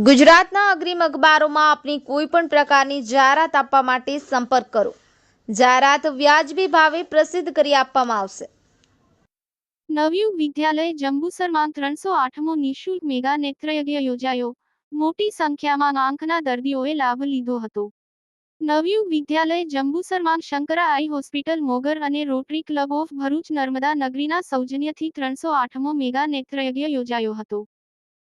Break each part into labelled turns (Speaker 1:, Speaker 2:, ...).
Speaker 1: ગુજરાતના અગ્રીમ અખબારોમાં આપની કોઈ પણ પ્રકારની જાહેરાત આપવા માટે સંપર્ક કરો। જાહેરાત વ્યાજબી ભાવે પ્રસિદ્ધ કરી આપવામાં આવશે।
Speaker 2: નવયુગ વિદ્યાલય જંબુસરમાં 308મો નિઃશુલ્ક મેગા નેત્રયજ્ઞ યોજાયો। મોટી સંખ્યામાં આંખના દર્દીઓએ લાભ લીધો હતો। નવયુગ વિદ્યાલય જંબુસરમાં શંકરા આઈ હોસ્પિટલ મોગર અને rotary club of Bharuch Narmada નગરીના સૌજન્યથી 308મો મેગા નેત્રયજ્ઞ યોજાયો હતો।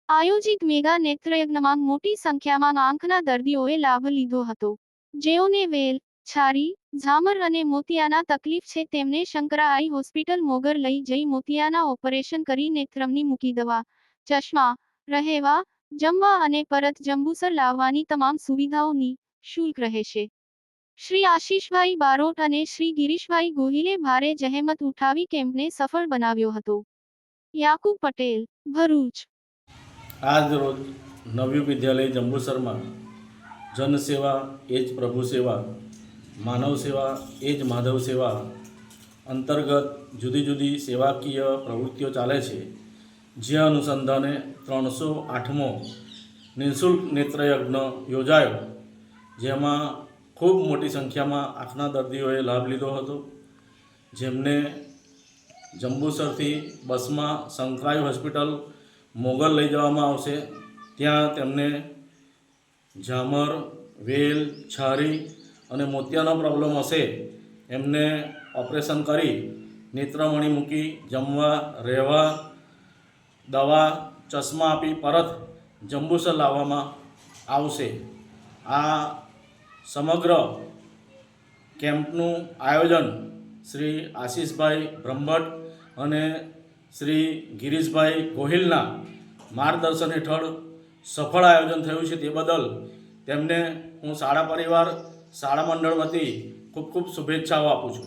Speaker 2: આયોજિત મેગા નેત્રયજ્ઞમાં મોટી સંખ્યામાં આંખના દર્દીઓએ લાભ લીધો હતો। જેઓને વેલ, છારી, ઝામર અને મોતિયાના તકલીફ છે તેમને શંકરા આઈ હોસ્પિટલ મોગર લઈ જઈ મોતિયાના ઓપરેશન કરી નેત્રમની મૂકી દવા, ચશ્મા, રહેવા, જમવા અને પરત જંબુસર લાવવાની તમામ સુવિધાઓ નિઃશુલ્ક રહેશે। શ્રી આશીષભાઈ બારોટ અને શ્રી ગિરીશભાઈ ગોહિલે ભારે જહેમત ઉઠાવી કેમ્પને સફળ બનાવ્યો હતો। યાકુબ પટેલ, ભરૂચ।
Speaker 3: આજ રોજ નવયુગ વિદ્યાલય જંબુસરમાં જનસેવા એ જ પ્રભુ સેવા, માનવ સેવા એ જ માધવ સેવા અંતર્ગત જુદી જુદી સેવાકીય પ્રવૃત્તિઓ ચાલે છે। જે અનુસંધાને 308મો નિઃશુલ્ક નેત્રયજ્ઞ યોજાયો, જેમાં ખૂબ મોટી સંખ્યામાં આંખના દર્દીઓએ લાભ લીધો હતો। જેમને જંબુસરથી બસમાં શંકરાઈ હોસ્પિટલ મોગલ લઈ જવામાં આવશે। ત્યાં તેમને ઝામર, વેલ, છારી અને મોતિયાનો પ્રોબ્લેમ હશે એમને ઓપરેશન કરી નેત્રમણી મૂકી જમવા, રહેવા, દવા, ચશ્મા આપી પરત જંબુસર લાવવામાં આવશે। આ સમગ્ર કેમ્પનું આયોજન શ્રી આશીષભાઈ બ્રહ્મભટ્ટ અને શ્રી ગિરીશભાઈ ગોહિલના માર્ગદર્શન હેઠળ સફળ આયોજન થયું છે। તે બદલ તેમને હું શાળા પરિવાર, શાળા મંડળ વતી ખૂબ ખૂબ શુભેચ્છાઓ આપું છું।